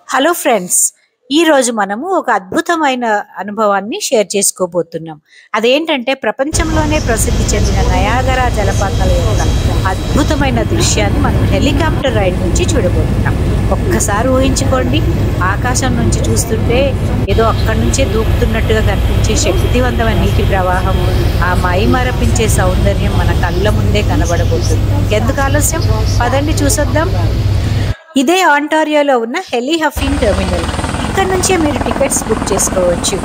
Hello friends, ఈ రోజు మనము ఒక అద్భుతమైన అనుభవాన్ని షేర్ చేసుకోబోతున్నాం. అదేంటంటే ప్రపంచంలోనే ప్రసిద్ధి చెందిన నయాగరా జలపాతాల యొక్క అద్భుతమైన దృశ్యాన్ని మనం హెలికాప్టర్ రైడ్ నుంచి చూడబోతున్నాం. ఒక్కసారి ఊహించుకోండి, ఆకాశం నుంచి చూస్తుంటే ఏదో అక్కడి నుంచే దూకుతున్నట్టుగా కనిపించే శక్తివంతమైన నీటి ప్రవాహం, ఆ మైమరపించే సౌందర్యం మన కళ్ళ ముందే కనబడబోతుంది. ఇంకెందుకు ఆలస్యం, పదండి చూసొద్దాం. ఇదే ఆంటారియోలో ఉన్న హెలి హఫింగ్ టెర్మినల్. ఇక్కడ నుంచే మీరు టికెట్స్ బుక్ చేసుకోవచ్చు.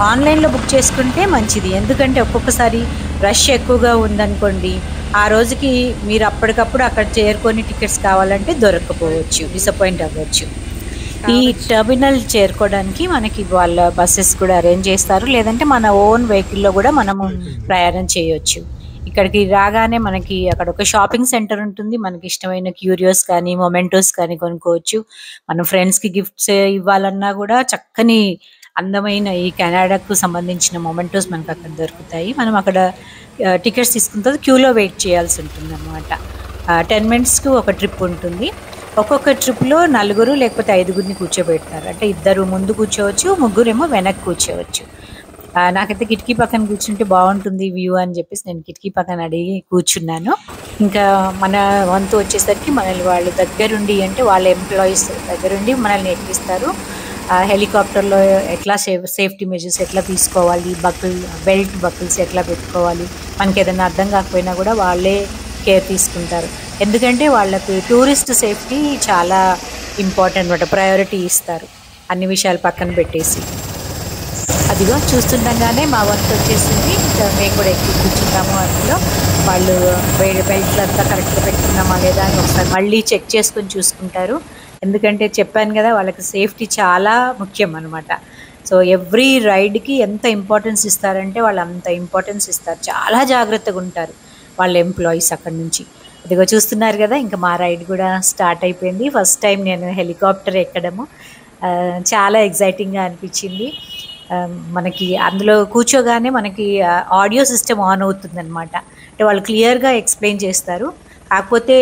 ఆన్లైన్లో బుక్ చేసుకుంటే మంచిది, ఎందుకంటే ఒక్కొక్కసారి రష్ ఎక్కువగా ఉందనుకోండి, ఆ రోజుకి మీరు అప్పటికప్పుడు అక్కడ చేరుకొని టికెట్స్ కావాలంటే దొరకకపోవచ్చు, డిసప్పాయింట్ అవ్వచ్చు. ఈ టెర్మినల్ చేరుకోవడానికి మనకి వాళ్ళ బస్సెస్ కూడా అరేంజ్ చేస్తారు, లేదంటే మన ఓన్ వెహికల్లో కూడా మనము ప్రయాణం చేయొచ్చు. ఇక్కడికి రాగానే మనకి అక్కడ ఒక షాపింగ్ సెంటర్ ఉంటుంది. మనకి ఇష్టమైన క్యూరియోస్ కానీ మొమెంటోస్ కానీ కొనుక్కోవచ్చు. మన ఫ్రెండ్స్కి గిఫ్ట్స్ ఇవ్వాలన్నా కూడా చక్కని అందమైన ఈ కెనడాకు సంబంధించిన మొమెంటోస్ మనకు అక్కడ దొరుకుతాయి. మనం అక్కడ టికెట్స్ తీసుకున్న తర్వాత క్యూలో వెయిట్ చేయాల్సి ఉంటుంది అనమాట. 10 minutesకి ఒక ట్రిప్ ఉంటుంది. ఒక్కొక్క ట్రిప్లో 4 లేకపోతే 5 కూర్చోబెడతారు. అంటే 2 ముందు కూర్చోవచ్చు, 3 వెనక్కి కూర్చోవచ్చు. నాకైతే కిటికీ పక్కన కూర్చుంటే బాగుంటుంది వ్యూ అని చెప్పేసి నేను కిటికీ పక్కన అడిగి కూర్చున్నాను. ఇంకా మన వంతు వచ్చేసరికి మనల్ని వాళ్ళు దగ్గరుండి, అంటే వాళ్ళ ఎంప్లాయీస్ దగ్గరుండి మనల్ని ఎక్కిస్తారు. హెలికాప్టర్లో ఎట్లా సేఫ్టీ మెజర్స్ ఎట్లా తీసుకోవాలి, బెల్ట్ బకిల్స్ ఎట్లా పెట్టుకోవాలి, మనకి ఏదైనా అర్థం కాకపోయినా కూడా వాళ్ళే కేర్ తీసుకుంటారు. ఎందుకంటే వాళ్ళకి టూరిస్ట్ సేఫ్టీ చాలా ఇంపార్టెంట్ అన్నమాట, ప్రయారిటీ ఇస్తారు అన్ని విషయాలు పక్కన పెట్టేసి. అదిగో చూస్తుండగానే మా వంతు వచ్చేసింది. ఇంకా మేము కూడా ఎక్కి కూర్చున్నాము. అందులో వాళ్ళు బెల్ట్లు అంతా కరెక్ట్గా పెట్టుకున్నామా లేదా అని ఒకసారి మళ్ళీ చెక్ చేసుకొని చూసుకుంటారు. ఎందుకంటే చెప్పాను కదా, వాళ్ళకి సేఫ్టీ చాలా ముఖ్యం అనమాట. సో ఎవ్రీ రైడ్కి ఎంత ఇంపార్టెన్స్ ఇస్తారంటే వాళ్ళు అంత ఇంపార్టెన్స్ ఇస్తారు, చాలా జాగ్రత్తగా ఉంటారు వాళ్ళ ఎంప్లాయీస్ అక్కడి నుంచి. అదిగో చూస్తున్నారు కదా, ఇంకా మా రైడ్ కూడా స్టార్ట్ అయిపోయింది. ఫస్ట్ టైం నేను హెలికాప్టర్ ఎక్కడము చాలా ఎగ్జైటింగ్గా అనిపించింది. మనకి అందులో కూర్చోగానే మనకి ఆడియో సిస్టమ్ ఆన్ అవుతుంది అనమాట. అంటే వాళ్ళు క్లియర్గా ఎక్స్ప్లెయిన్ చేస్తారు, కాకపోతే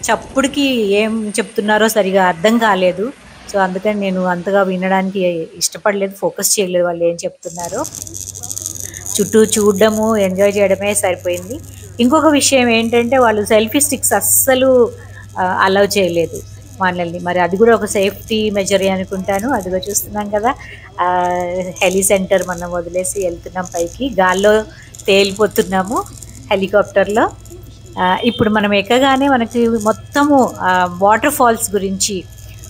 చప్పుడుకి ఏం చెప్తున్నారో సరిగా అర్థం కాలేదు. సో అందుకని నేను అంతగా వినడానికి ఇష్టపడలేదు, ఫోకస్ చేయలేదు వాళ్ళు ఏం చెప్తున్నారో. చుట్టూ చూడడము ఎంజాయ్ చేయడమే సరిపోయింది. ఇంకొక విషయం ఏంటంటే వాళ్ళు సెల్ఫీ స్టిక్స్ అస్సలు అలౌ చేయలేదు మనల్ని. మరి అది కూడా ఒక సేఫ్టీ మెజరే అనుకుంటాను. అదిగో చూస్తున్నాం కదా, హెలి సెంటర్ మనం వదిలేసి వెళ్తున్నాం పైకి, గాల్లో తేలిపోతున్నాము హెలికాప్టర్లో. ఇప్పుడు మనం ఎక్కగానే మనకి మొత్తము వాటర్ ఫాల్స్ గురించి,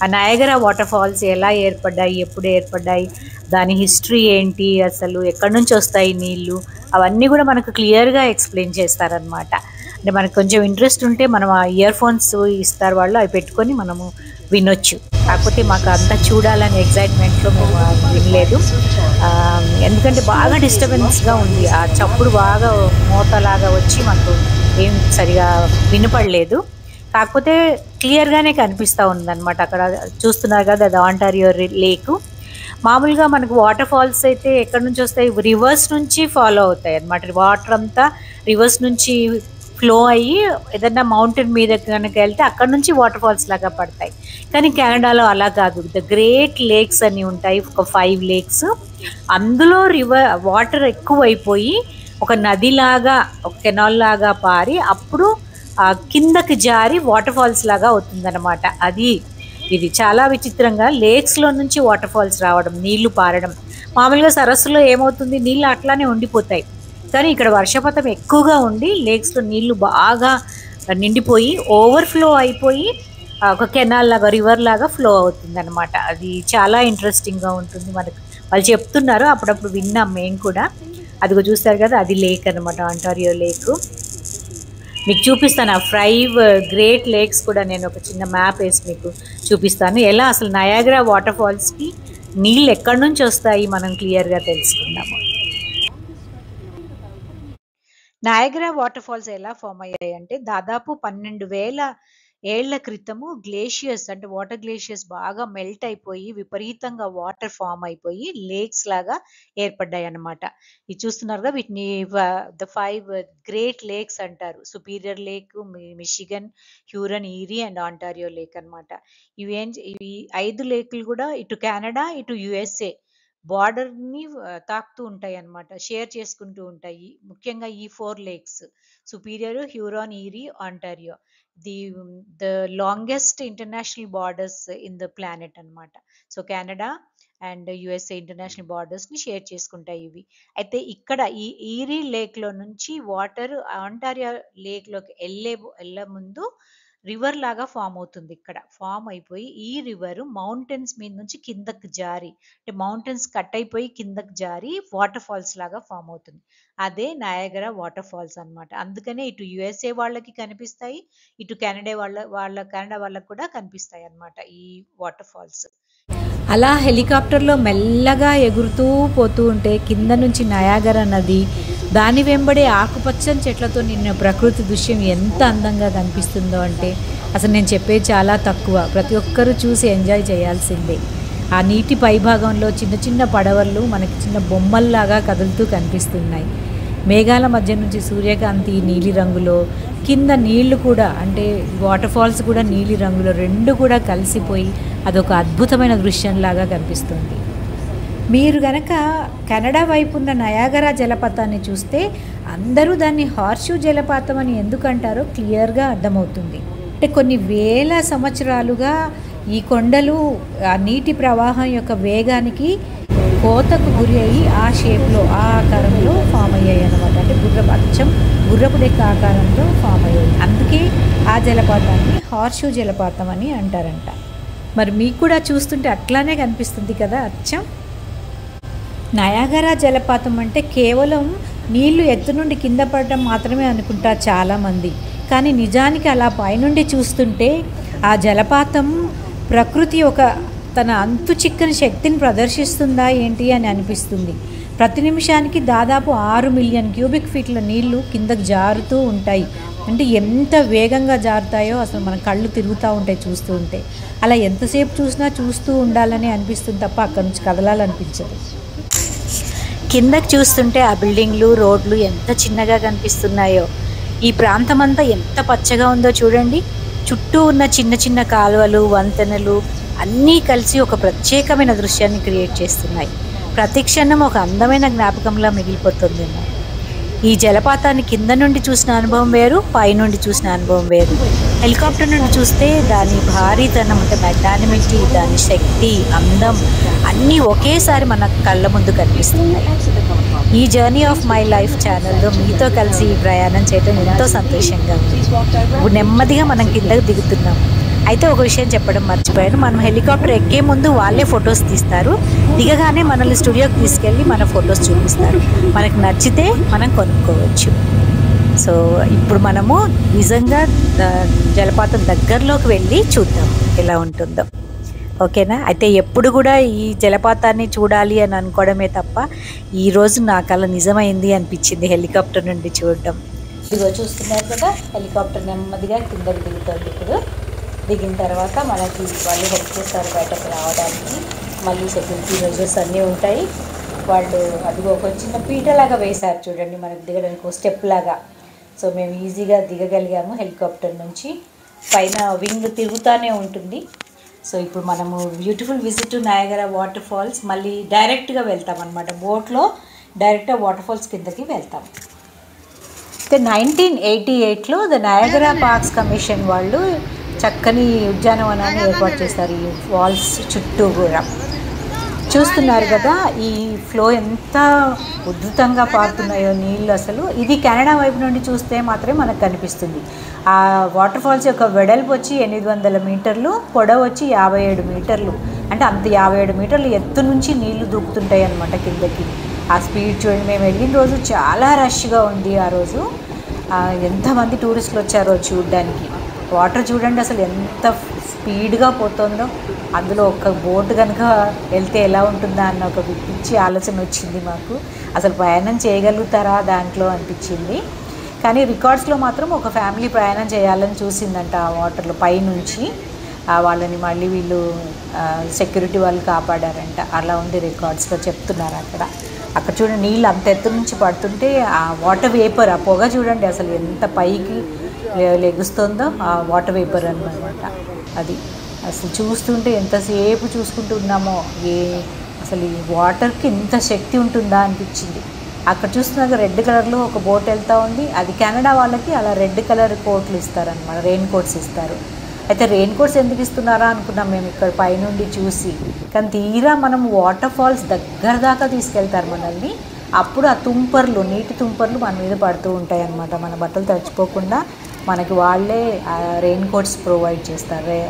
ఆ నయాగరా వాటర్ ఫాల్స్ ఎలా ఏర్పడ్డాయి, ఎప్పుడు ఏర్పడ్డాయి, దాని హిస్టరీ ఏంటి, అసలు ఎక్కడి నుంచి వస్తాయి నీళ్ళు, అవన్నీ కూడా మనకు క్లియర్గా ఎక్స్ప్లెయిన్ చేస్తారనమాట. అంటే మనకు కొంచెం ఇంట్రెస్ట్ ఉంటే మనం ఆ ఇయర్ ఫోన్స్ ఇస్తారు వాళ్ళు, అవి పెట్టుకొని మనము వినొచ్చు. కాకపోతే మాకు అంతా చూడాలని ఎగ్జైట్మెంట్లో మేము వినలేదు, ఎందుకంటే బాగా డిస్టర్బెన్స్గా ఉంది. ఆ చప్పుడు బాగా మోతలాగా వచ్చి మాకు ఏం సరిగా వినపడలేదు. కాకపోతే క్లియర్గానే కనిపిస్తూ ఉందన్నమాట. అక్కడ చూస్తున్నారు కదా, అది ఆంటారియో లేకు. మామూలుగా మనకు వాటర్ ఫాల్స్ అయితే ఎక్కడి నుంచి వస్తాయి, రివర్స్ నుంచి ఫాలో అవుతాయి అన్నమాట. వాటర్ అంతా రివర్స్ నుంచి ఫ్లో అయ్యి ఏదన్నా మౌంటైన్ మీద కనుక వెళ్తే అక్కడ నుంచి వాటర్ ఫాల్స్ లాగా పడతాయి. కానీ కెనడాలో అలా కాదు, ద గ్రేట్ లేక్స్ అని ఉంటాయి, ఒక 5 లేక్స్. అందులో వాటర్ ఎక్కువైపోయి ఒక నదిలాగా, ఒక కెనాల్ లాగా పారి అప్పుడు కిందకి జారి వాటర్ ఫాల్స్ లాగా అవుతుందన్నమాట. ఇది చాలా విచిత్రంగా, లేక్స్లో నుంచి వాటర్ ఫాల్స్ రావడం, నీళ్లు పారడం. మామూలుగా సరస్సులో ఏమవుతుంది, నీళ్ళు అట్లానే ఉండిపోతాయి. కానీ ఇక్కడ వర్షపాతం ఎక్కువగా ఉండి లేక్స్లో నీళ్లు బాగా నిండిపోయి ఓవర్ఫ్లో అయిపోయి ఒక కెనాల్ లాగా, రివర్ లాగా ఫ్లో అవుతుంది అనమాట. అది చాలా ఇంట్రెస్టింగ్గా ఉంటుంది. మనకు వాళ్ళు చెప్తున్నారు, అప్పుడప్పుడు విన్నాం మేము కూడా. అదిగో చూస్తారు కదా, అది లేక్ అనమాట, ఆంటారియో లేక్. మీకు చూపిస్తాను ఆ 5 గ్రేట్ లేక్స్ కూడా. నేను ఒక చిన్న మ్యాప్ వేసి మీకు చూపిస్తాను, ఎలా అసలు నయాగరా వాటర్ ఫాల్స్కి నీళ్ళు ఎక్కడి నుంచి వస్తాయి మనం క్లియర్గా తెలుసుకుందాము. నయాగరా వాటర్ ఫాల్స్ ఎలా ఫామ్ అయ్యాయి అంటే, దాదాపు 12,000 ఏళ్ల క్రితము గ్లేషియర్స్ అంటే వాటర్ గ్లేషియర్స్ బాగా మెల్ట్ అయిపోయి విపరీతంగా వాటర్ ఫామ్ అయిపోయి లేక్స్ లాగా ఏర్పడ్డాయి అన్నమాట. ఇది చూస్తున్నారు కదా, వీటిని ద 5 గ్రేట్ లేక్స్ అంటారు. Superior lake, Michigan, Huron, Erie and Ontario lake అన్నమాట. ఇవి 5 లేకులు కూడా ఇటు కెనడా, ఇటు యుఎస్ఏ బార్డర్‌ని తాకుతూ ఉంటాయన్నమాట. షేర్ చేసుకుంటూ ఉంటాయి. ముఖ్యంగా ఈ 4 lakes Superior, Huron, Erie, Ontario. The the longest international borders in the planet అన్నమాట. So Canada and USA international బార్డర్స్‌ని షేర్ చేసుకుంటాయి ఇవి. అయితే ఇక్కడ ఈ ఈరీ లేక్‌లో నుంచి వాటర్ ఆంటారియో లేక్‌లోకి ఎళ్ళే ముందు రివర్ లాగా ఫామ్ అవుతుంది ఇక్కడ. ఫామ్ అయిపోయి ఈ రివర్ మౌంటైన్స్ మీద నుంచి కిందకి జారి, అంటే మౌంటైన్స్ కట్ అయిపోయి కిందకి జారి వాటర్ ఫాల్స్ లాగా ఫామ్ అవుతుంది. అదే నయాగరా వాటర్ ఫాల్స్ అన్నమాట. అందుకనే ఇటు యుఎస్ఏ వాళ్ళకి కనిపిస్తాయి, ఇటు కెనడా వాళ్ళకి కూడా కనిపిస్తాయి అన్నమాట ఈ వాటర్ ఫాల్స్. అలా హెలికాప్టర్లో మెల్లగా ఎగురుతూ పోతూ ఉంటే కింద నుంచి నయాగరా నది, దాని వెంబడే ఆకుపచ్చని చెట్లతో నిన్న ప్రకృతి దృశ్యం ఎంత అందంగా కనిపిస్తుందో అంటే అసలు నేను చెప్పేది చాలా తక్కువ. ప్రతి ఒక్కరూ చూసి ఎంజాయ్ చేయాల్సిందే. ఆ నీటి పైభాగంలో చిన్న చిన్న పడవలు మనకి చిన్న బొమ్మల్లాగా కదులుతూ కనిపిస్తున్నాయి. మేఘాల మధ్య నుంచి సూర్యకాంతి నీలి రంగులో, కింద నీళ్లు కూడా అంటే వాటర్ ఫాల్స్ కూడా నీలి రంగులో రెండు కూడా కలిసిపోయి అదొక అద్భుతమైన దృశ్యంలాగా కనిపిస్తుంది. మీరు గనక కెనడా వైపు ఉన్న నయాగరా జలపాతాన్ని చూస్తే అందరూ దాన్ని హార్షూ జలపాతం అని ఎందుకంటారో క్లియర్గా అర్థమవుతుంది. అంటే కొన్ని వేల సంవత్సరాలుగా ఈ కొండలు ఆ నీటి ప్రవాహం యొక్క వేగానికి కోతకు గురి అయ్యి ఆ షేప్లో, ఆ ఆకారంలో ఫామ్ అయ్యాయి అన్నమాట. అంటే గుర్రపు డెక్క ఆకారంలో ఫామ్ అయ్యాయి. అందుకే ఆ జలపాతాన్ని హార్షూ జలపాతం అని అంటారంట. మరి మీకు కూడా చూస్తుంటే అట్లానే కనిపిస్తుంది కదా అచ్చం. నయాగరా జలపాతం అంటే కేవలం నీళ్లు ఎత్తు నుండి కింద పడడం మాత్రమే అనుకుంటారు చాలామంది. కానీ నిజానికి అలా పైనుండి చూస్తుంటే ఆ జలపాతం ప్రకృతి తన అంతు చిక్కని శక్తిని ప్రదర్శిస్తుందా ఏంటి అని అనిపిస్తుంది. ప్రతి నిమిషానికి దాదాపు 6 మిలియన్ క్యూబిక్ ఫీట్ల నీళ్లు కిందకు జారుతూ ఉంటాయి. అంటే ఎంత వేగంగా జారుతాయో అసలు మన కళ్ళు తిరుగుతూ ఉంటాయి చూస్తూ ఉంటే. అలా ఎంతసేపు చూసినా చూస్తూ ఉండాలని అనిపిస్తుంది తప్ప అక్కడి నుంచి కదలాలనిపించదు. కిందకి చూస్తుంటే ఆ బిల్డింగ్లు, రోడ్లు ఎంత చిన్నగా కనిపిస్తున్నాయో. ఈ ప్రాంతం అంతా ఎంత పచ్చగా ఉందో చూడండి. చుట్టూ ఉన్న చిన్న చిన్న కాలువలు, వంతెనలు అన్నీ కలిసి ఒక ప్రత్యేకమైన దృశ్యాన్ని క్రియేట్ చేస్తున్నాయి. ప్రతి క్షణం ఒక అందమైన జ్ఞాపకంలా మిగిలిపోతుందేమో. ఈ జలపాతాన్ని కింద నుండి చూసిన అనుభవం వేరు, పైనుండి చూసిన అనుభవం వేరు. హెలికాప్టర్ నుండి చూస్తే దాని భారీతనం, అంటే మెగ్నానిమిటీ, దాని శక్తి, అందం అన్నీ ఒకేసారి మన కళ్ళ ముందు కనిపిస్తున్నాయి. ఈ జర్నీ ఆఫ్ మై లైఫ్ ఛానల్లో మీతో కలిసి ఈ ప్రయాణం చేయడం ఎంతో సంతోషంగా ఉంది. ఇప్పుడు నెమ్మదిగా మనం కిందకు దిగుతున్నాం. అయితే ఒక విషయం చెప్పడం మర్చిపోయాను. మనం హెలికాప్టర్ ఎక్కే ముందు వాళ్ళే ఫొటోస్ తీస్తారు, దిగగానే మనల్ని స్టూడియోకి తీసుకెళ్ళి మన ఫొటోస్ చూపిస్తారు. మనకు నచ్చితే మనం కొనుక్కోవచ్చు. సో ఇప్పుడు మనము నిజంగా జలపాతం దగ్గరలోకి వెళ్ళి చూద్దాం ఎలా ఉంటుందో. ఓకేనా? అయితే ఎప్పుడు కూడా ఈ జలపాతాన్ని చూడాలి అని అనుకోవడమే తప్ప ఈరోజు నా కల నిజమైంది అనిపించింది హెలికాప్టర్ నుండి చూడడం. ఇదిగో చూస్తున్నారు కదా, హెలికాప్టర్ నెమ్మదిగా కిందకి దిగుతుంది. ఇప్పుడు దిగిన తర్వాత మనకి వాళ్ళు హెల్ప్ చేస్తారు బయటకు రావడానికి. మళ్ళీ సెక్యూరిటీ మెజర్స్ అన్నీ ఉంటాయి. వాళ్ళు అదిగో ఒక చిన్న పీటలాగా వేశారు చూడండి, మనకి దిగడానికి ఒక స్టెప్ లాగా. సో మేము ఈజీగా దిగగలిగాము హెలికాప్టర్ నుంచి. పైన వింగ్ తిరుగుతూనే ఉంటుంది. సో ఇప్పుడు మనము beautiful visit to Niagara waterfalls మళ్ళీ డైరెక్ట్గా వెళ్తాం అన్నమాట. బోట్లో డైరెక్ట్గా వాటర్ ఫాల్స్ కిందకి వెళ్తాం. అయితే 1988లో ద నయాగరా పార్క్స్ కమిషన్ వాళ్ళు చక్కని ఉద్యానవనాన్ని ఏర్పాటు చేస్తారు ఈ ఫాల్స్ చుట్టూ కూడా. చూస్తున్నారు కదా ఈ ఫ్లో ఎంత ఉధృతంగా పారుతున్నాయో నీళ్ళు. అసలు ఇది కెనడా వైపు నుండి చూస్తే మాత్రమే మనకు కనిపిస్తుంది. ఆ వాటర్ ఫాల్స్ యొక్క వెడల్పు వచ్చి 800 మీటర్లు, పొడవు వచ్చి 57 మీటర్లు. అంటే అంత 57 మీటర్లు ఎత్తు నుంచి నీళ్లు దూకుతుంటాయి అన్నమాట కిందకి. ఆ స్పీడ్ చూడండి. మేము వెళ్ళిన రోజు చాలా రష్గా ఉంది. ఆ రోజు ఎంతమంది టూరిస్టులు వచ్చారో చూడడానికి. వాటర్ చూడండి అసలు ఎంత స్పీడ్గా పోతుందో. అందులో ఒక బోట్ కనుక వెళ్తే ఎలా ఉంటుందా అన్న ఒక పిచ్చి ఆలోచన వచ్చింది మాకు. అసలు ప్రయాణం చేయగలుగుతారా దాంట్లో అనిపించింది. కానీ రికార్డ్స్లో మాత్రం ఒక ఫ్యామిలీ ప్రయాణం చేయాలని చూసిందంట ఆ వాటర్లో పైనుంచి. వాళ్ళని మళ్ళీ వీళ్ళు సెక్యూరిటీ వాళ్ళు కాపాడారంట. అలా ఉంది రికార్డ్స్లో చెప్తున్నారు అక్కడ చూడండి, నీళ్ళు అంత ఎత్తు నుంచి పడుతుంటే ఆ వాటర్ వేపర్, ఆ పొగ చూడండి అసలు ఎంత పైకి లెగుస్తుందో, ఆ వాటర్ వేపర్ అన్నమాట అది. అసలు చూస్తుంటే ఎంతసేపు చూసుకుంటూ ఉన్నామో, అసలు ఈ వాటర్కి ఇంత శక్తి ఉంటుందా అనిపించింది. అక్కడ చూస్తున్నాక రెడ్ కలర్లో ఒక బోట్ వెళ్తూ ఉంది. అది కెనడా వాళ్ళకి అలా రెడ్ కలర్ కోట్లు ఇస్తారనమాట, రెయిన్ కోట్స్ ఇస్తారు. అయితే రెయిన్ కోట్స్ ఎందుకు ఇస్తున్నారా అనుకున్నాం మేము ఇక్కడ పైనుండి చూసి. కానీ తీరా మనం వాటర్ ఫాల్స్ దగ్గర దాకా తీసుకెళ్తారు మనల్ని. అప్పుడు ఆ తుంపర్లు, నీటి తుంపర్లు మన మీద పడుతూ ఉంటాయి అన్నమాట. మన బట్టలు తడిచిపోకుండా మనకి వాళ్ళే రెయిన్ కోట్స్ ప్రొవైడ్ చేస్తారు.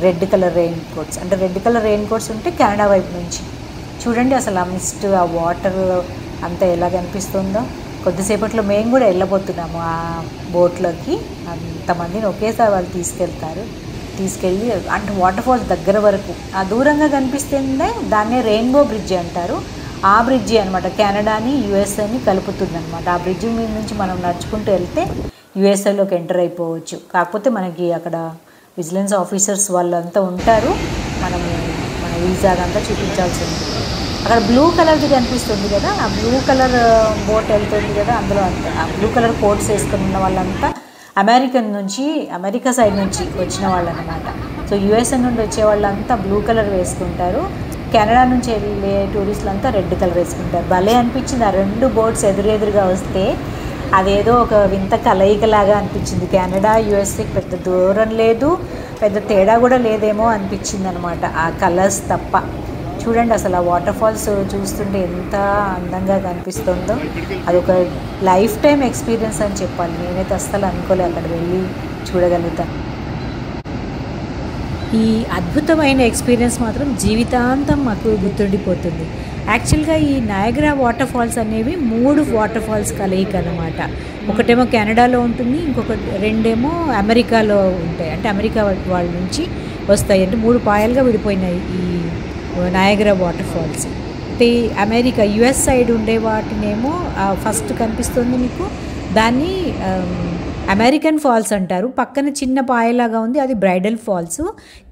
రెడ్ కలర్ రెయిన్ కోట్స్, అంటే రెడ్ కలర్ రెయిన్ కోట్స్ ఉంటే కెనడా వైపు నుంచి. చూడండి అసలు ఆ మిస్ట్, ఆ వాటర్ అంతా ఎలా కనిపిస్తుందో. కొద్దిసేపట్లో మేము కూడా వెళ్ళబోతున్నాము ఆ బోట్లోకి. అంతమందిని ఒకేసారి వాళ్ళు తీసుకెళ్ళి అంటే వాటర్ ఫాల్స్ దగ్గర వరకు ఆ దూరంగా కనిపిస్తుందే దాన్నే రెయిన్బో బ్రిడ్జ్ అంటారు. ఆ బ్రిడ్జి అనమాట కెనడాని యుఎస్ఏని కలుపుతుందనమాట. ఆ బ్రిడ్జి మీద నుంచి మనం నడుచుకుంటూ వెళ్తే యుఎస్ఏలోకి ఎంటర్ అయిపోవచ్చు. కాకపోతే మనకి అక్కడ విజిలెన్స్ ఆఫీసర్స్ వాళ్ళంతా ఉంటారు. మన వీసా అదంతా చూపించాల్సి ఉంది. అక్కడ బ్లూ కలర్ది కనిపిస్తుంది కదా, ఆ బ్లూ కలర్ బోట్ వెళ్తుంది కదా, అందులో అంతా ఆ బ్లూ కలర్ కోట్స్ వేసుకుని ఉన్న వాళ్ళంతా అమెరికా సైడ్ నుంచి వచ్చిన వాళ్ళు అనమాట. సో యుఎస్ఏ నుండి వచ్చే వాళ్ళంతా బ్లూ కలర్ వేసుకుంటారు. కెనడా నుంచి వెళ్ళే టూరిస్టులు అంతా రెడ్ కలర్ వేసుకుంటారు. భలే అనిపించింది ఆ రెండు బోట్స్ ఎదురుగా వస్తే. అదేదో ఒక వింత కలయికలాగా అనిపించింది. కెనడా యుఎస్ఏకి పెద్ద దూరం లేదు, పెద్ద తేడా కూడా లేదేమో అనిపించింది అనమాట, ఆ కలర్స్ తప్ప. చూడండి అసలు ఆ వాటర్ ఫాల్స్ చూస్తుంటే ఎంత అందంగా కనిపిస్తుందో. అదొక లైఫ్ టైం ఎక్స్పీరియన్స్ అని చెప్పాలి. నేనైతే అస్సలు అనుకోలే అక్కడ వెళ్ళి చూడగలుగుతాను. ఈ అద్భుతమైన ఎక్స్పీరియన్స్ మాత్రం జీవితాంతం మాకు గుర్తుండిపోతుంది. యాక్చువల్గా ఈ నయాగరా వాటర్ ఫాల్స్ అనేవి 3 వాటర్ ఫాల్స్ కలయిక అనమాట. ఒకటేమో కెనడాలో ఉంటుంది, రెండేమో అమెరికాలో ఉంటాయి. అంటే అమెరికా వాళ్ళ నుంచి వస్తాయి. అంటే 3 పాయలుగా విడిపోయినాయి ఈ నయాగరా వాటర్ ఫాల్స్. అంటే అమెరికా యుఎస్ సైడ్ ఉండే వాటినేమో ఫస్ట్ కనిపిస్తుంది మీకు, దాన్ని అమెరికన్ ఫాల్స్ అంటారు. పక్కన చిన్న పాయలాగా ఉంది, అది బ్రైడల్ ఫాల్స్.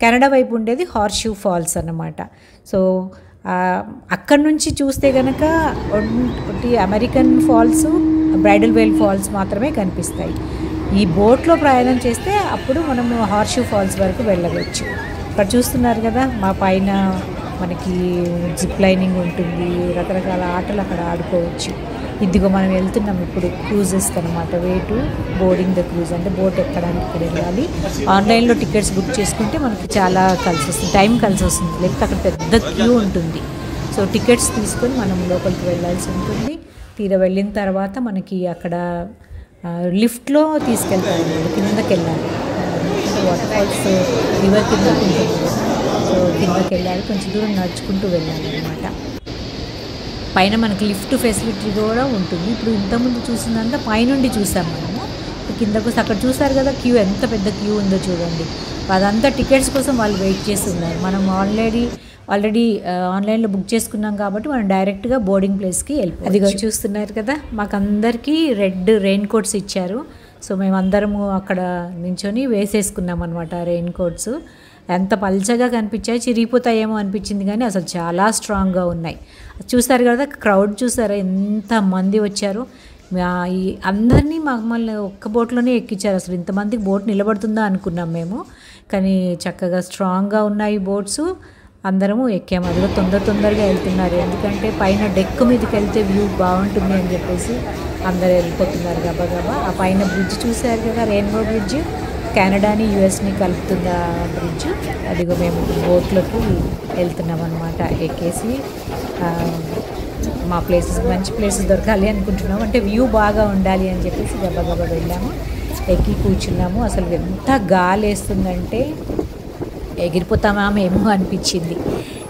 కెనడా వైపు ఉండేది హార్షూ ఫాల్స్ అన్నమాట. సో అక్కడి నుంచి చూస్తే కనుక ఒకటి అమెరికన్ ఫాల్స్, బ్రైడల్ వేల్ ఫాల్స్ మాత్రమే కనిపిస్తాయి. ఈ బోట్లో ప్రయాణం చేస్తే అప్పుడు మనము హార్షూ ఫాల్స్ వరకు వెళ్ళవచ్చు. ఇక్కడ చూస్తున్నారు కదా, మా పైన మనకి జిప్ లైనింగ్ ఉంటుంది, రకరకాల ఆటలు అక్కడ ఆడుకోవచ్చు. ఇదిగో మనం వెళ్తున్నాం ఇప్పుడు క్రూజెస్కి అనమాట. Way to boarding the cruise, అంటే బోట్ ఎక్కడానికి ఇక్కడ వెళ్ళాలి. ఆన్లైన్లో టికెట్స్ బుక్ చేసుకుంటే మనకి చాలా కలిసి వస్తుంది, టైం కలిసి వస్తుంది. లేకపోతే అక్కడ పెద్ద క్యూ ఉంటుంది. సో టికెట్స్ తీసుకొని మనం లోపలికి వెళ్ళాల్సి ఉంటుంది. తీరా వెళ్ళిన తర్వాత మనకి అక్కడ లిఫ్ట్లో తీసుకెళ్తారు, కిందకి వెళ్ళాలి. వాటర్ ఫాల్స్ రివర్ కిందకి ఉంటుంది, సో కిందకి వెళ్ళాలి. కొంచెం దూరం నడుచుకుంటూ వెళ్ళాలి అనమాట. పైన మనకి లిఫ్ట్ ఫెసిలిటీ కూడా ఉంటుంది. ఇప్పుడు ఇంతకుముందు చూసిందంతా పైనుండి చూసాం మనము. కిందకు అక్కడ చూసారు కదా క్యూ, ఎంత పెద్ద క్యూ ఉందో చూడండి. అదంతా టికెట్స్ కోసం వాళ్ళు వెయిట్ చేస్తున్నారు. మనం ఆల్రెడీ ఆన్లైన్లో బుక్ చేసుకున్నాం కాబట్టి మనం డైరెక్ట్గా బోర్డింగ్ ప్లేస్కి వెళ్ళిపోయి. అదిగో చూస్తున్నారు కదా, మాకు అందరికీ రెడ్ రెయిన్ కోట్స్ ఇచ్చారు. సో మేమందరము అక్కడ నించొని వేసేసుకున్నాం అనమాట రెయిన్ కోట్స్. ఎంత పల్చగా కనిపించాయి, చిరిగిపోతాయేమో అనిపించింది, కానీ అసలు చాలా స్ట్రాంగ్గా ఉన్నాయి. చూసారు కదా క్రౌడ్, చూసారా ఎంతమంది వచ్చారు. ఈ అందరినీ మమ్మల్ని ఒక్క బోట్లోనే ఎక్కించారు. అసలు ఇంతమందికి బోట్ నిలబడుతుందా అనుకున్నాం మేము, కానీ చక్కగా స్ట్రాంగ్గా ఉన్నాయి బోట్స్. అందరము ఎక్కాము. అదిలో తొందరగా వెళ్తున్నారు, ఎందుకంటే పైన డెక్ మీదకి వెళ్తే వ్యూ బాగుంటుంది అని చెప్పేసి అందరు వెళ్ళిపోతున్నారు గబగబా. ఆ పైన బ్రిడ్జ్ చూసారు కదా, రెయిన్బో బ్రిడ్జ్, కెనడాని యుఎస్ని కలుపుతున్న బ్రిడ్జ్. అదిగో మేము బోట్లోకి వెళ్తున్నాం అనమాట. ఎక్కేసి మా మంచి ప్లేసెస్ దొరకాలి అనుకుంటున్నాము, అంటే వ్యూ బాగా ఉండాలి అని చెప్పేసి గబగబా వెళ్ళాము. ఎక్కి కూర్చున్నాము. అసలు ఎంత గాలి వేస్తుందంటే ఎగిరిపోతామా మేము అనిపించింది.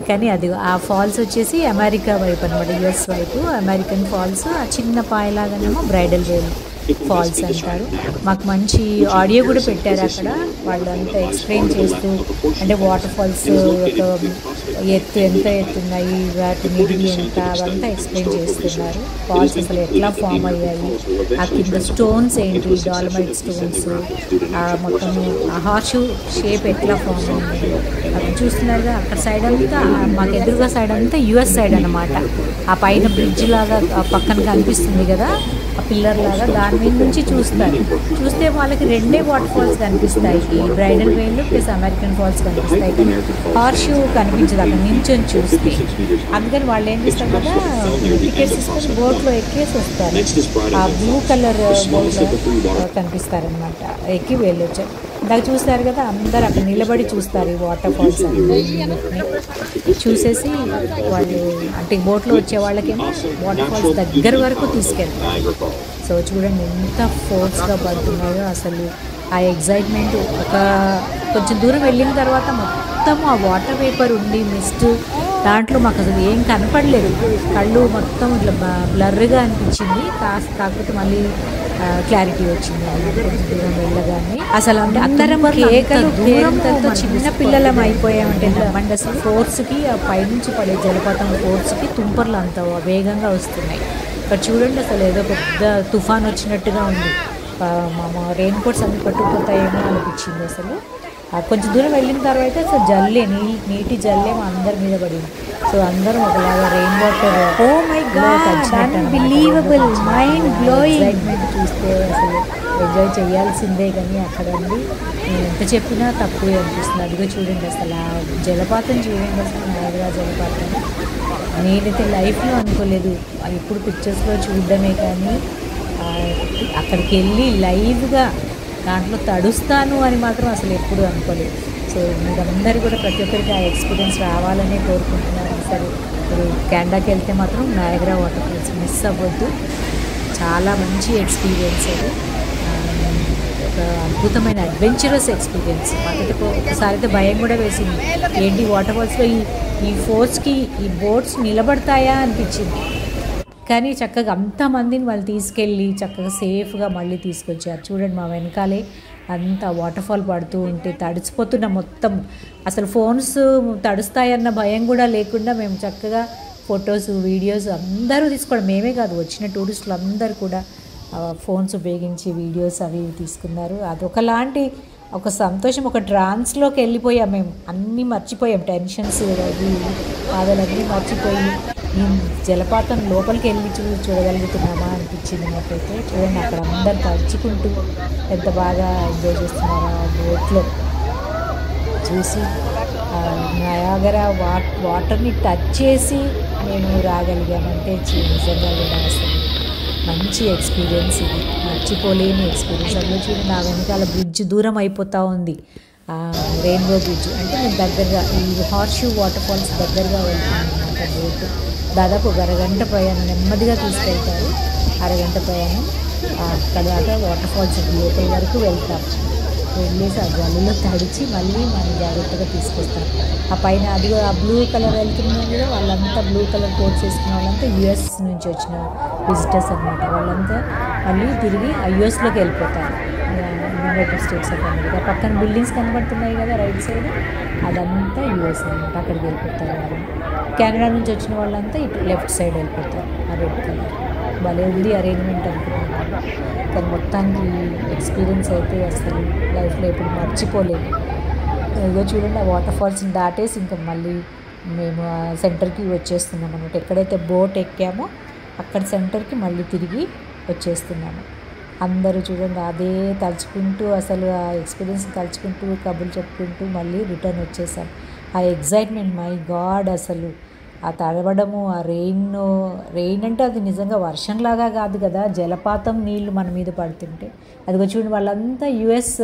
కానీ అది ఆ ఫాల్స్ వచ్చేసి అమెరికా వైపు అనమాట, యుఎస్ వైపు అమెరికన్ ఫాల్స్. ఆ చిన్న పాయలాగానేమో బ్రైడల్ వేల్ ఫాల్స్ అంటారు. మాకు మంచి ఆడియో కూడా పెట్టారు అక్కడ, వాళ్ళు అంతా ఎక్స్ప్లెయిన్ చేస్తూ, అంటే వాటర్ ఫాల్స్ యొక్క ఎత్తు ఎంత ఎత్తున్నాయి, వాటి నిడివి ఎంత, అవంతా ఎక్స్ప్లెయిన్ చేస్తున్నారు. ఫాల్స్ అసలు ఎట్లా ఫామ్ అయ్యాయి, ఆ కింద స్టోన్స్ ఏంటి, డాలమైట్ స్టోన్స్, మొత్తము ఆ హార్షు షేప్ ఎట్లా ఫామ్ అయింది అది చూస్తున్నారుగా. అక్కడ సైడ్ అంతా మాకు ఎదురుగా సైడ్ అంతా యుఎస్ సైడ్ అన్నమాట. ఆ పైన బ్రిడ్జ్ లాగా పక్కన కనిపిస్తుంది కదా, ఆ పిల్లర్ లాగా, దాని మీద నుంచి చూస్తే వాళ్ళకి రెండే వాటర్ ఫాల్స్ కనిపిస్తాయి, ఈ బ్రైడల్ వేల్ ప్లస్ అమెరికన్ ఫాల్స్ కనిపిస్తాయి. కానీ హార్షు కనిపించదు అక్కడ నించొని చూస్తే. అందుకని వాళ్ళు ఏం చేస్తారు కదా, టికెట్స్ తీసుకొని బోట్లో ఎక్కేసి వస్తారు. ఆ బ్లూ కలర్ బోట్లో కనిపిస్తారనమాట, ఎక్కి వెళ్ళొచ్చు. ఇందాక చూస్తారు కదా, అందరు అక్కడ నిలబడి చూస్తారు ఈ వాటర్ ఫాల్స్ అన్నిటిని చూసేసి వాళ్ళు, అంటే బోట్లో వచ్చే వాళ్ళకేమో వాటర్ ఫాల్స్ దగ్గర వరకు తీసుకెళ్తారు. సో చూడండి ఎంత ఫోర్స్గా పడుతున్నాయో అసలు. ఆ ఎగ్జైట్మెంట్ కొంచెం దూరం వెళ్ళిన తర్వాత మొత్తం ఆ వాటర్ వేపర్ ఉండి మిస్ట్, దాంట్లో మాకు అసలు ఏం కనపడలేదు, కళ్ళు మొత్తం ఇట్లా బ్లర్గా అనిపించింది. కాకపోతే మళ్ళీ క్లారిటీ వచ్చింది కొంచెం దూరం వెళ్ళగానే. అసలు అంటే అందరం కేకలు దూరంతో చిన్న పిల్లలం అయిపోయామంటే నమ్మండి. అసలు ఫోర్స్కి ఆ పైనుంచి పడే జలపాతం ఫోర్స్కి తుంపర్లు అంత వేగంగా వస్తున్నాయి. ఇక్కడ చూడండి అసలు ఏదో పెద్ద తుఫాన్ వచ్చినట్టుగా ఉంది. మా రెయిన్ కోట్స్ అన్ని పట్టుకుపోతాయేమో అనిపించింది అసలు. కొంచెం దూరం వెళ్ళిన తర్వాత అసలు జల్లే నీటి జల్లే మా అందరి మీద పడింది. సో అందరం ఒకలాగా rain water, oh my god unbelievable, mind blowing excitement చూస్తే అసలు ఎంజాయ్ చేయాల్సిందే. కానీ అక్కడ ఉండి ఎంత చెప్పినా తక్కువే అనిపిస్తుంది. అదిగో చూడండి అసలు ఆ జలపాతం చూడండి, అసలు నయాగరా జలపాతం. నేనైతే లైఫ్లో అనుకోలేదు, ఇప్పుడు పిక్చర్స్లో చూడడమే కానీ అక్కడికి వెళ్ళి లైవ్గా దాంట్లో తడుస్తాను అని మాత్రం అసలు ఎప్పుడు అనుకోలేదు. సో మీరందరూ కూడా ప్రతి ఒక్కరికి ఆ ఎక్స్పీరియన్స్ రావాలనే కోరుకుంటున్నాను. సరే మీరు కెనడాకి వెళ్తే మాత్రం నయాగరా వాటర్ ఫాల్స్ మిస్ అవ్వద్దు, చాలా మంచి ఎక్స్పీరియన్స్ అది. ఒక అద్భుతమైన అడ్వెంచరస్ ఎక్స్పీరియన్స్. మాకైతే ఒకసారి అయితే భయం కూడా వేసింది, ఏంటి వాటర్ ఫాల్స్లో ఈ ఫోర్స్కి ఈ బోట్స్ నిలబడతాయా అనిపించింది. కానీ చక్కగా అంతమందిని వాళ్ళు తీసుకెళ్ళి చక్కగా సేఫ్గా మళ్ళీ తీసుకొచ్చారు. చూడండి మా వెనకాలే అంత వాటర్ ఫాల్ పడుతూ ఉంటే తడిచిపోతున్న మొత్తం, అసలు ఫోన్స్ తడుస్తాయన్న భయం కూడా లేకుండా మేము చక్కగా ఫొటోస్ వీడియోస్ అందరూ తీసుకోవడం, మేమే కాదు వచ్చిన టూరిస్టులు అందరూ కూడా ఫోన్స్ ఉపయోగించి వీడియోస్ అవి తీసుకున్నారు. అదొకలాంటి ఒక సంతోషం, ఒక ట్రాన్స్లోకి వెళ్ళిపోయాం మేము, అన్నీ మర్చిపోయాం, టెన్షన్స్ అవి బాధలన్నీ మర్చిపోయి ఈ జలపాతం లోపలికి వెళ్ళి చూడగలుగుతున్నామా అనిపించింది మాకైతే. చూడండి అక్కడ అందరు తడుచుకుంటూ ఎంత బాగా ఎంజాయ్ చేస్తున్నారో ఆ బోట్లో చూసి. నయాగరా వాటర్ని టచ్ చేసి మేము రాగలిగామంటే నిజంగా కూడా అసలు మంచి ఎక్స్పీరియన్స్, ఇది మర్చిపోలేని ఎక్స్పీరియన్స్. అందులో చూడండి నా వెనకాల బ్రిడ్జ్ దూరం అయిపోతూ ఉంది, రెయిన్బో బ్రిడ్జ్. అంటే మేము దగ్గరగా ఈ హార్షు వాటర్ ఫాల్స్ దగ్గరగా వెళ్తున్నాం అన్నమాట. బోటు దాదాపు ఒక అరగంట ప్రయాణం, నెమ్మదిగా తీసుకెళ్తారు, అరగంట ప్రయాణం. అక్కడ దాకా వాటర్ ఫాల్స్ లోపల వరకు వెళ్తాం. వెళ్ళేసి ఆ జల్లులో తడిచి మళ్ళీ మనం జాగ్రత్తగా తీసుకొస్తాం. ఆ పైన అదిగో ఆ బ్లూ కలర్ వెళ్తున్నాం కూడా, వాళ్ళంతా బ్లూ కలర్ కోట్స్ వేసుకున్న వాళ్ళంతా యుఎస్ నుంచి వచ్చిన విజిటర్స్ అనమాట. వాళ్ళంతా మళ్ళీ తిరిగి ఆ యుఎస్లోకి వెళ్ళిపోతారు, యునైటెడ్ స్టేట్స్ ఆఫ్ అమెరికా. పక్కన బిల్డింగ్స్ కనబడుతున్నాయి కదా రైట్ సైడ్, అదంతా యుఎస్ అనమాట, అక్కడికి వెళ్ళిపోతారు వాళ్ళు. కెనడా నుంచి వచ్చిన వాళ్ళంతా ఇటు లెఫ్ట్ సైడ్ వెళ్ళిపోతారు. ఆ రెడ్ కలర్ భలే ఉంది అరేంజ్మెంట్ అనుకున్నాను. కానీ మొత్తానికి ఎక్స్పీరియన్స్ అయితే అసలు లైఫ్లో ఎప్పుడు మర్చిపోలేదు. ఏదో చూడండి ఆ వాటర్ ఫాల్స్ని దాటేసి ఇంకా మళ్ళీ మేము ఆ సెంటర్కి వచ్చేస్తున్నాం అనమాట. ఎక్కడైతే బోట్ ఎక్కామో అక్కడ సెంటర్కి మళ్ళీ తిరిగి వచ్చేస్తున్నాము. అందరూ చూడండి అదే తలుచుకుంటూ, అసలు ఆ ఎక్స్పీరియన్స్ తలుచుకుంటూ కబుర్లు చెప్పుకుంటూ మళ్ళీ రిటర్న్ వచ్చేసాం. ఆ ఎగ్జైట్మెంట్ మై గాడ్, అసలు ఆ తడవడము, ఆ రెయిన్ అంటే అది నిజంగా వర్షంలాగా కాదు కదా, జలపాతం నీళ్లు మన మీద పడుతుంటే. అదిగో చూడండి వాళ్ళంతా యుఎస్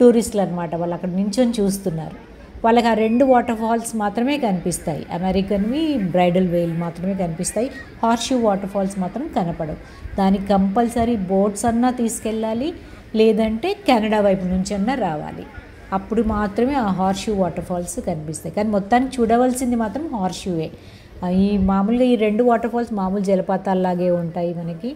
టూరిస్టులు అనమాట, వాళ్ళు అక్కడ నించొని చూస్తున్నారు. వాళ్ళకి ఆ 2 వాటర్ ఫాల్స్ మాత్రమే కనిపిస్తాయి, అమెరికన్వి బ్రైడల్ వేల్ మాత్రమే కనిపిస్తాయి, హార్షు వాటర్ ఫాల్స్ మాత్రం కనపడవు. దానికి కంపల్సరీ బోట్స్ అన్నా తీసుకెళ్ళాలి, లేదంటే కెనడా వైపు నుంచి అన్నా రావాలి, అప్పుడు మాత్రమే ఆ హార్షు వాటర్ ఫాల్స్ కనిపిస్తాయి. కానీ మొత్తానికి చూడవలసింది మాత్రం హార్షువే. ఈ మామూలుగా ఈ 2 వాటర్ ఫాల్స్ మామూలు జలపాతాల్లాగే ఉంటాయి మనకి.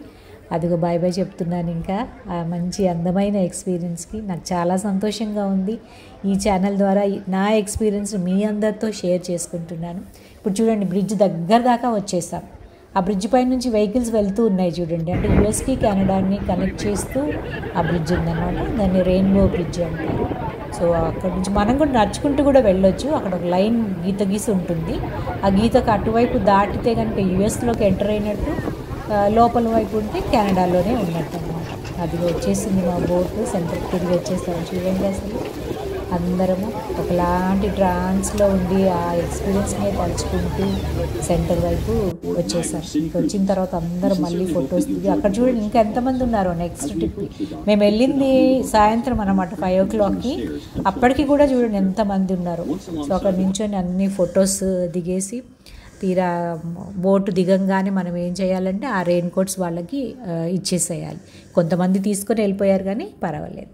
అదిగో బాయ్ బాయ్ చెప్తున్నాను. ఇంకా ఆ మంచి అందమైన ఎక్స్పీరియన్స్కి నాకు చాలా సంతోషంగా ఉంది. ఈ ఛానల్ ద్వారా నా ఎక్స్పీరియన్స్ మీ అందరితో షేర్ చేసుకుంటున్నాను. ఇప్పుడు చూడండి, బ్రిడ్జ్ దగ్గర దాకా వచ్చేసాం. ఆ బ్రిడ్జ్ పై నుంచి వెహికల్స్ వెళ్తూ ఉన్నాయి చూడండి. అంటే యుఎస్కి కెనడాని కనెక్ట్ చేస్తూ ఆ బ్రిడ్జ్ ఉందన్నమాట. దాన్ని రెయిన్బో బ్రిడ్జ్ అంటారు. సో అక్కడ నుంచి మనం కూడా నడుచుకుంటూ కూడా వెళ్ళొచ్చు. అక్కడ ఒక లైన్ గీసి ఉంటుంది. ఆ గీతకు అటువైపు దాటితే కనుక యుఎస్లోకి ఎంటర్ అయినట్టు, లోపల వైపు ఉంటే కెనడాలోనే ఉన్నట్టు అనమాట. అది వచ్చేసింది మా బోటు. సెంటర్కి తిరిగి వచ్చేసాం. చూడండి, అసలు అందరము ఒకలాంటి ట్రాన్స్లో ఉండి ఆ ఎక్స్పీరియన్స్ని తలుచుకుంటూ సెంటర్ వైపు వచ్చేసాం. వచ్చిన తర్వాత అందరూ మళ్ళీ ఫొటోస్ దిగి అక్కడ చూడండి ఇంకా ఎంతమంది ఉన్నారో. నెక్స్ట్ ట్రిప్కి మేము వెళ్ళింది సాయంత్రం అనమాట, 5 o'clockకి. అప్పటికి కూడా చూడండి ఎంతమంది ఉన్నారు. సో అక్కడ నించొని అన్ని ఫొటోస్ దిగేసి తీరా బోటు దిగంగానే మనం ఏం చేయాలంటే ఆ రెయిన్ కోట్స్ వాళ్ళకి ఇచ్చేసేయాలి. కొంతమంది తీసుకొని వెళ్ళిపోయారు కానీ పర్వాలేదు.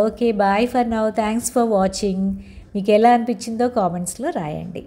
Okay, bye for now. Thanks for watching. మీకు ఎలా అనిపించిందో కామెంట్స్లో రాయండి.